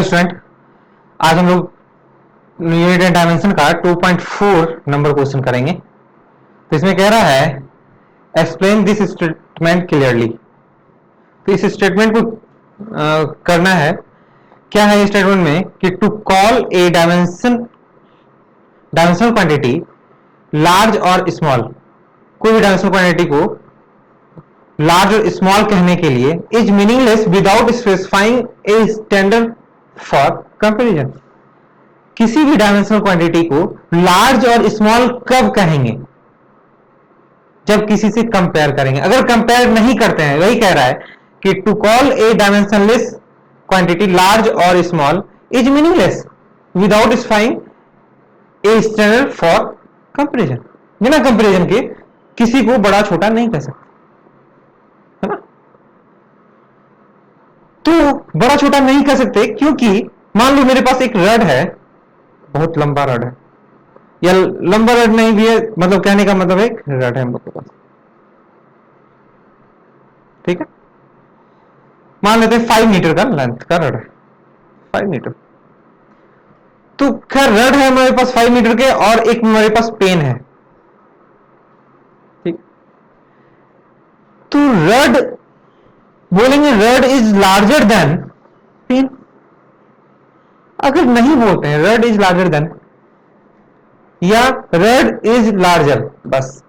Student, आज हम लोग यूनिट एंड डायमेंशन का 2.4 नंबर क्वेश्चन करेंगे। तो इसमें कह रहा है एक्सप्लेन दिस स्टेटमेंट क्लियरली। तो इस स्टेटमेंट को करना है। क्या है इस स्टेटमेंट में कि to call a dimensional quantity large और स्मॉल, कोई भी डायमेंशनल क्वांटिटी को लार्ज और स्मॉल कहने के लिए is meaningless without specifying a standard for comparison. किसी भी डायमेंशनल क्वांटिटी को लार्ज और स्मॉल कब कहेंगे? जब किसी से कंपेयर करेंगे। अगर कंपेयर नहीं करते हैं, वही कह रहा है कि to call a dimensionless quantity large और small is meaningless without specifying a standard for comparison. बिना कंपैरिजन के किसी को बड़ा छोटा नहीं कह सकते, है ना? तो बड़ा छोटा नहीं कह सकते क्योंकि मान लो मेरे पास एक रड है, बहुत लंबा रड है, या लंबा रड नहीं भी है, मतलब कहने का मतलब एक रड है हम लोग के पास, ठीक है? मान लेते हैं 5 मीटर का लेंथ का रड है, 5 मीटर। तो खैर रड है हमारे पास 5 मीटर के, और एक हमारे पास पेन है, ठीक? तो रड बोलेंगे rod is larger than pen. अगर नहीं बोलते हैं रड इज लार्जर देन या रड इज लार्जर बस,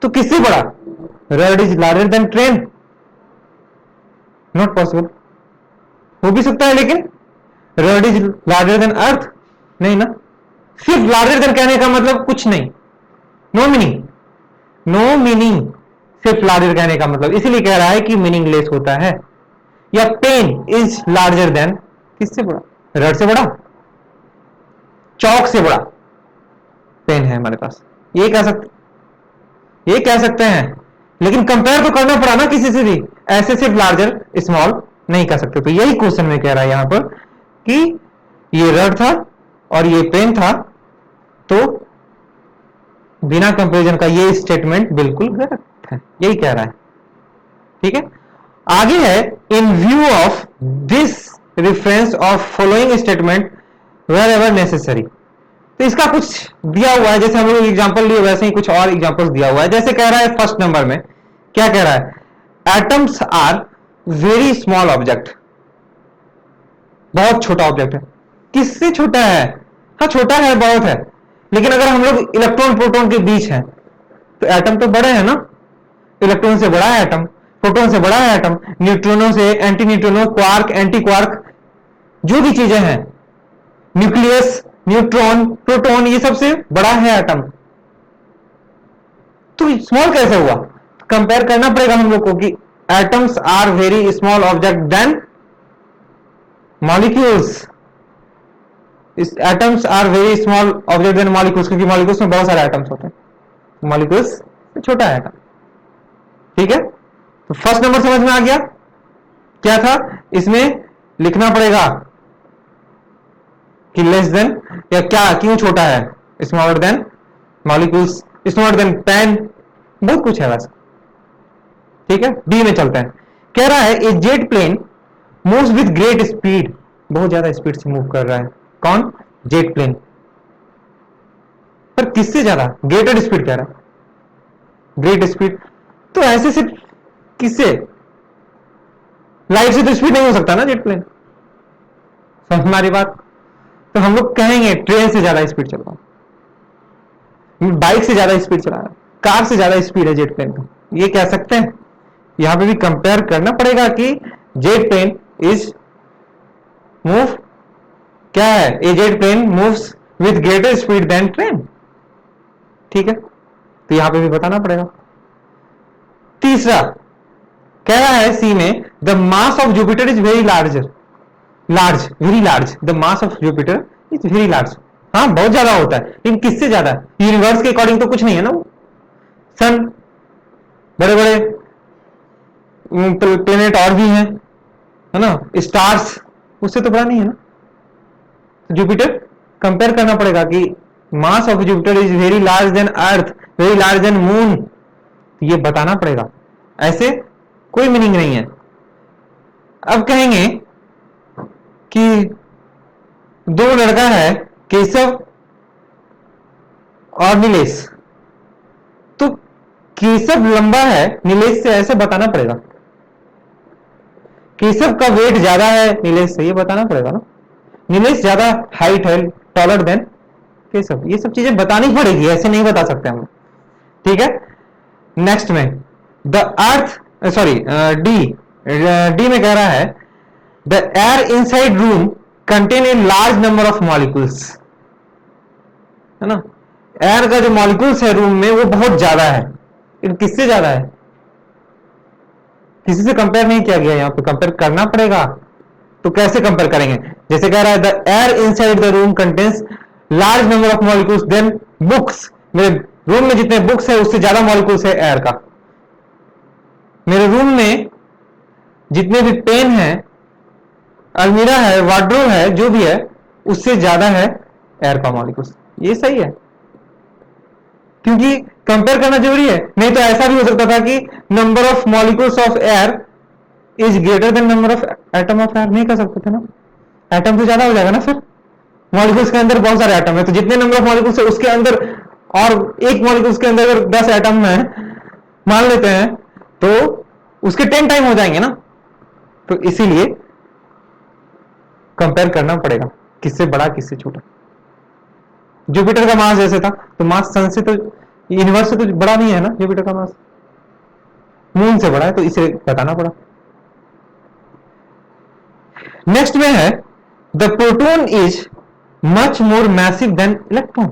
तो किससे बड़ा? Rod is larger than train? Not possible. हो भी सकता है लेकिन rod is larger than earth नहीं ना। सिर्फ लार्जर देन कहने का मतलब कुछ नहीं, नो मीनिंग, नो मीनिंग। सिर्फ लार्जर कहने का मतलब इसीलिए कह रहा है कि मीनिंगलेस होता है। या पेन इज लार्जर देन, किससे बड़ा? रड से बड़ा, चौक से बड़ा पेन है हमारे पास, ये कह सकते हैं। लेकिन कंपेयर तो करना पड़ा ना किसी से भी, ऐसे सिर्फ लार्जर स्मॉल नहीं कह सकते। तो यही क्वेश्चन में कह रहा है यहां पर कि ये रड था और ये पेन था, तो बिना कंपैरिजन का ये स्टेटमेंट बिल्कुल गलत है, यही कह रहा है, ठीक है? आगे है in view of this reference of following statement wherever necessary. तो इसका कुछ दिया हुआ है, जैसे हम लोग एग्जांपल लिए वैसे ही कुछ और एग्जांपल्स दिया हुआ है। जैसे कह रहा है फर्स्ट नंबर में क्या कह रहा है? Atoms are very small object, बहुत छोटा ऑब्जेक्ट है। किससे छोटा है? हाँ छोटा है, बहुत है, लेकिन अगर हम लोग इलेक्ट्रॉन प्रोटॉन के बीच हैं तो एटम तो बड़े हैं ना। इलेक्ट्रॉन से बड़ा है एटम, प्रोटॉन से बड़ा है एटम, न्यूट्रॉनों से, एंटी न्यूट्रॉनो, क्वार्क, एंटी क्वार्क, जो भी चीजें हैं, न्यूक्लियस, न्यूट्रॉन, प्रोटॉन, ये सबसे बड़ा है एटम। तो स्मॉल कैसे हुआ? कंपेयर करना पड़ेगा हम लोग को कि atoms are very small object than molecules. Atoms are very small object than molecules, क्योंकि मॉलिक्यूल्स में बहुत सारे एटम्स होते हैं, मॉलिक्यूल्स छोटा है एटम, ठीक है? तो फर्स्ट नंबर समझ में आ गया। क्या था इसमें? लिखना पड़ेगा कि लेस देन, या क्या, क्यों छोटा है, smaller than molecules, smaller than pen, बहुत कुछ है वैसे, ठीक है? बी में चलते हैं। कह रहा है a jet plane moves with great speed, बहुत ज्यादा स्पीड से मूव कर रहा है। कौन? Jet plane. पर किससे ज्यादा? ग्रेटेड स्पीड कह रहा है, ग्रेट स्पीड। तो ऐसे सिर्फ किससे? लाइट से तो स्पीड नहीं हो सकता ना जेट प्लेन, समझ हमारी बात? तो हम लोग कहेंगे ट्रेन से ज्यादा स्पीड चल रहा है, बाइक से ज्यादा स्पीड चला रहा है, कार से ज्यादा स्पीड है जेट प्लेन का, ये कह सकते हैं। यहां पे भी कंपेयर करना पड़ेगा कि जेट प्लेन इज मूव, क्या है? A jet plane moves with greater speed than train, ठीक है? तो यहां पे भी बताना पड़ेगा। तीसरा कह रहा है सी में the mass of Jupiter is very larger, large, very large, the mass of Jupiter is very large. हाँ बहुत ज्यादा होता है, लेकिन किससे ज्यादा? यूनिवर्स के अकॉर्डिंग तो कुछ नहीं है ना वो। सन, बड़े बड़े प्लेनेट और भी हैं, है ना, स्टार्स, उससे तो बड़ा नहीं है ना। जुपिटर कंपेयर करना पड़ेगा कि mass of Jupiter is very large than earth, very large than moon, ये बताना पड़ेगा। ऐसे कोई मीनिंग नहीं है। अब कहेंगे कि दो लड़का है, केशव और नीलेश, तो केशव लंबा है नीलेश से, ऐसे बताना पड़ेगा। केशव का वेट ज्यादा है नीलेश से, ये बताना पड़ेगा ना। नीलेश ज्यादा हाइट है, टॉलर देन केशव, ये सब चीजें बतानी पड़ेगी, ऐसे नहीं बता सकते हम। ठीक है, नेक्स्ट में द अर्थ, सॉरी डी में कह रहा है the air inside room contain a large number of molecules, है ना। एयर का जो मॉलिक्यूल्स है रूम में वो बहुत ज्यादा है। किससे ज्यादा है? किसी से कंपेयर नहीं किया गया, यहां पे कंपेयर करना पड़ेगा। तो कैसे कंपेयर करेंगे? जैसे कह रहा है the air inside the room contains large number of molecules than books, मेरे रूम में जितने बुक्स है उससे ज्यादा मॉलिक्यूल्स है एयर का। मेरे रूम में जितने भी पेन है, अलमीरा है, वार्डरोब है, जो भी है, उससे ज्यादा है एयर का मॉलिक्यूल्स। ये सही है, क्योंकि कंपेयर करना जरूरी है। नहीं तो ऐसा भी हो सकता था कि number of molecules of air is greater than number of atom of air, नहीं कर सकते थे ना, एटम तो ज्यादा हो जाएगा ना। फिर मॉलिक्यूल्स के अंदर बहुत सारे एटम है, तो जितने नंबर ऑफ मॉलिक्यूल्स है उसके अंदर, और एक मॉलिक्यूल्स के अंदर अगर 10 एटम है मान लेते हैं, तो उसके 10 टाइम हो जाएंगे ना। तो इसीलिए कंपेयर करना पड़ेगा, किससे बड़ा किससे छोटा। जुपिटर का मास जैसे था, तो मास सन से तो, यूनिवर्स से तो बड़ा नहीं है ना जुपिटर का मास, मून से बड़ा है, तो इसे बताना पड़ा। नेक्स्ट में है the proton is much more massive than electron.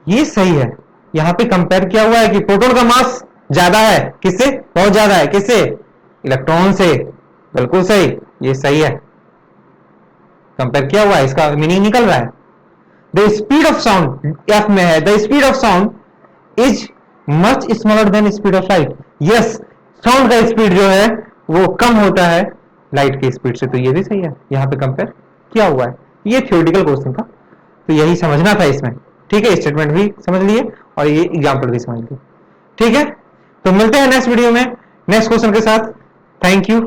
ये सही है, यहां पे कंपेयर किया हुआ है कि प्रोटॉन का मास ज्यादा है, किससे? बहुत ज्यादा है, किससे? इलेक्ट्रॉन से। बिल्कुल सही, ये सही है, कंपेयर किया हुआ है, इसका मीनिंग निकल रहा है। The speed of sound, F में है the speed of sound is much smaller than speed of light. Yes, sound का स्पीड जो है वो कम होता है लाइट की स्पीड से, तो ये भी सही है, यहां पे कंपेयर किया हुआ है। ये थ्योरेटिकल क्वेश्चन था, तो यही समझना था इसमें। ठीक है, स्टेटमेंट भी समझ लिए और ये एग्जाम्पल भी समझ लिए। ठीक है, तो मिलते हैं नेक्स्ट वीडियो में नेक्स्ट क्वेश्चन के साथ। Thank you.